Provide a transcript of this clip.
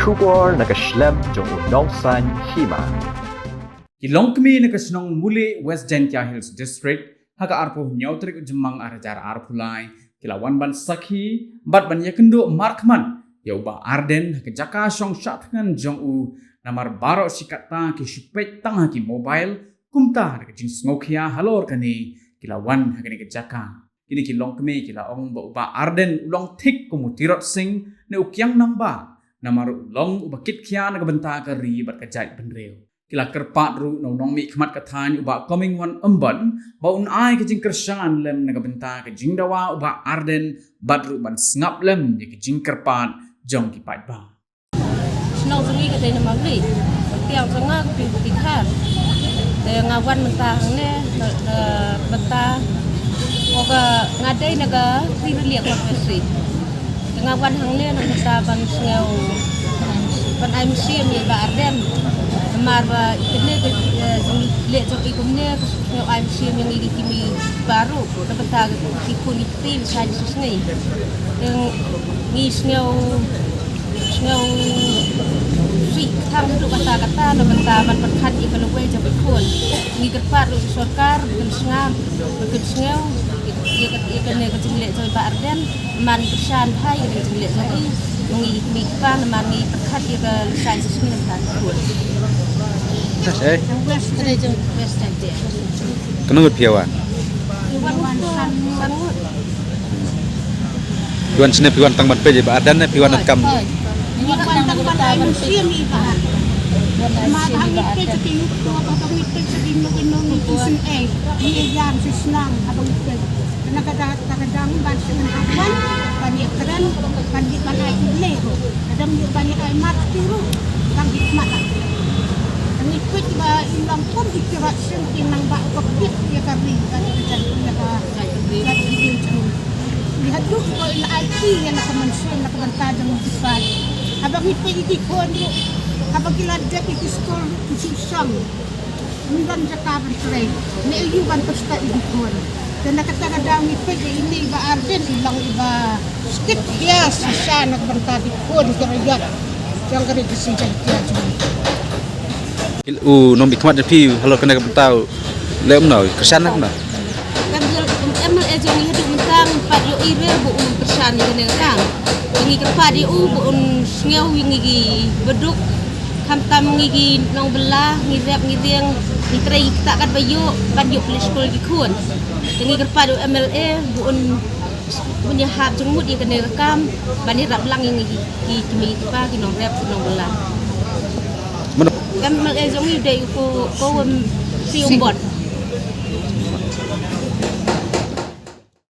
Shubor nakaslem jong unongsan hima. Kilongkmi nakasnong muli West Gentia Hills District haka arpo nyautrik jemang arajar arpulai kilawan ban sakhi bat ban yakendo markman yauba arden haka jaka song syatkan jong u namar baro sikata ki shipet tang haki mobile kumta haka jing smokia halor kani kilawan haka ni jaka kini kilongkmi kila ong ba uba arden ulong tik kumutirot sing ne ukyang namba namar ulong uba kit kya nagabenta ka ri bat kajai benreu kila kerpat ru nong mi khmat kathan uba coming one umban ba un ai ke jing kersan lem nagabenta ke jing dawa uba arden bat ru ban ngap lem ke jing kerpat jong ki pat ba snow sungi ke dena mabli tiang sanga pi pikar de ngawan mentah ne beta oga ngadai naga ri liak profesi ngawan hang ne nang beta ban sngau ban ai museum ni ba arden marwa ikne ke le jo ikumne ke ai museum yang ini kimi baru dapat tag ikun ikti sai susngai yang ni sngau si thang tu kata-kata na bentaman perkat ikan we jo ikun ni kerpat ru sorkar betul sngam betul sngau ikan ne ke le jo ba arden man kesan hai ke le jo i ngi mi pan man ni perkat ikan sai susngai dan ikun Eh, West aja. kenapa piawan? Piawan sini piawan tang mat peje ba adan piawan nakam. Piawan tang mat museum iba. Mahang ite sa tingin ko kapag ite sa tingin ko ni isin ni yan sisnang abang ite. Nakadang ban sa kawan panikran pandit manay lego. Adam yu banyak ay mat tiro kang hikmat. Ikut ba ilang pun dikira sentin nang ba kokit ya kami kan lihat tu ko ila IT yang nakamansin nakabantadang municipal habang ipigikon habang kiladya ikiskol susang mindan sa cover trade ni iyuban pasta igikon dan nakatagadang ipig ini ba arden ilang iba skip ya sa nakabantadikon karayat yang kare disijan tiya Nom bikmat pi halo kena kapentau. Lem no kesan nak no. Kan emal ejo ni hidup mentang pat yo ire bu persan ni kang. Ngi kepat u bu ngeu ngi beduk kam ngi nong belah ngi rep ngi tiang ngi trei tak kat bayu ban yo plis skol ki kun. Ngi kepat MLA bu punya hak jengmut yang kena rekam bani rap lang ngi kimi pa ki nong rep nong belah. Kan MLA jong ni dei ko sium bot